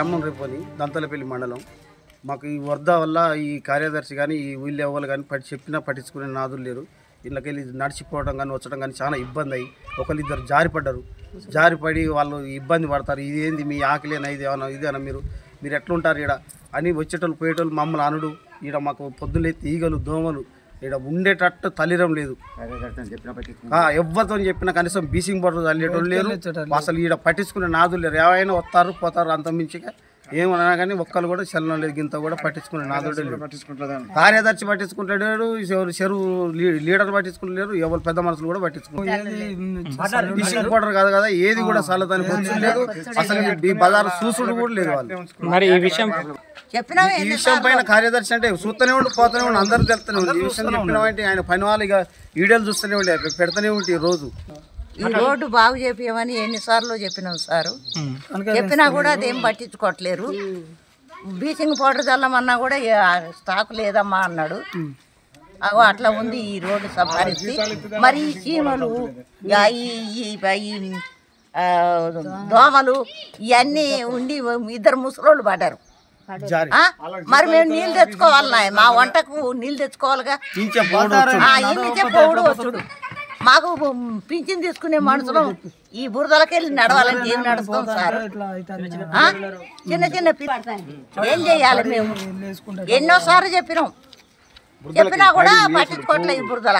గ్రామం రేపని దంతలపల్లి మండలం. మాకు ఈ వరద వల్ల ఈ కార్యదర్శి కానీ ఈ వీళ్ళు ఎవరు కానీ చెప్పినా పట్టించుకునే నాదులు లేరు. ఇళ్ళకెళ్ళి నడిచిపోవడం కానీ వచ్చడం కానీ చాలా ఇబ్బంది అయ్యి ఒకరిద్దరు జారిపడి వాళ్ళు ఇబ్బంది పడతారు. ఇదేంది మీ ఆకలేనా, ఇదేనా మీరు ఎట్లుంటారు ఈడ అని వచ్చేటోళ్ళు పోయేటోళ్ళు మమ్మల్ని అనుడు. ఈడ మాకు పొద్దులెత్తి ఈగలు దోమలు ఈడ ఉండేటట్టు తల్లిరం లేదు. ఎవరితో చెప్పినా కనీసం బీసింగ్ బొట్టు తల్లేటోళ్ళు లేరు. అసలు ఈడ పట్టించుకునే నాదులు లేరు. ఏమైనా వస్తారు పోతారు, అంత మించిగా ఏమన్నా కానీ ఒక్కరు కూడా చలనం లేదు. గింత కూడా పట్టించుకునే నాదుడు కార్యదర్శి పట్టించుకుంటాడు, చెరువు లీడర్ పట్టించుకుంటలేరు, ఎవరు పెద్ద మనుషులు కూడా పట్టించుకుంటారు. ఫిషింగ్ పౌడర్ కాదు కదా, ఏది కూడా చల్లదానికి వచ్చి లేదు. అసలు ఈ బజారు చూసుడు కూడా లేదు వాళ్ళు. మరి ఈ విషయం పైన కార్యదర్శి అంటే చూస్తూనే ఉండి పోతూనే ఉండి అందరూ తెలుస్తూనే ఉంది. ఈ విషయం చెప్పినామంటే ఆయన పని వాళ్ళు ఇక వీడియోలు చూస్తూనే ఉండే పెడతానే ఉంటే రోజు. ఈ రోడ్డు బాగు చేపియమని ఎన్నిసార్లు చెప్పినాం సారు, చెప్పినా కూడా అదేం పట్టించుకోవట్లేరు. బ్లీచింగ్ పౌడర్ చల్లమన్నా కూడా స్టాక్ లేదమ్మా అన్నాడు. అగో అట్లా ఉంది ఈ రోడ్డు పరిస్థితి. మరి ఈ చీమలు దోమలు ఇవన్నీ ఉండి ఇద్దరు ముసలోళ్ళు పడ్డారు. మరి మేము నీళ్ళు తెచ్చుకోవాలన్నా, మా వంటకు నీళ్ళు తెచ్చుకోవాలిగా. పౌడు వచ్చుడు మాకు పింఛన్ తీసుకునే మనుషులు ఈ బురదలకెళ్ళి నడవాలంటే ఏం నడుస్తాం సార్? చిన్న ఏం చేయాలి మేము? ఎన్నోసార్లు చెప్పినా కూడా పట్టించుకోవట్లేదు ఈ బురదల.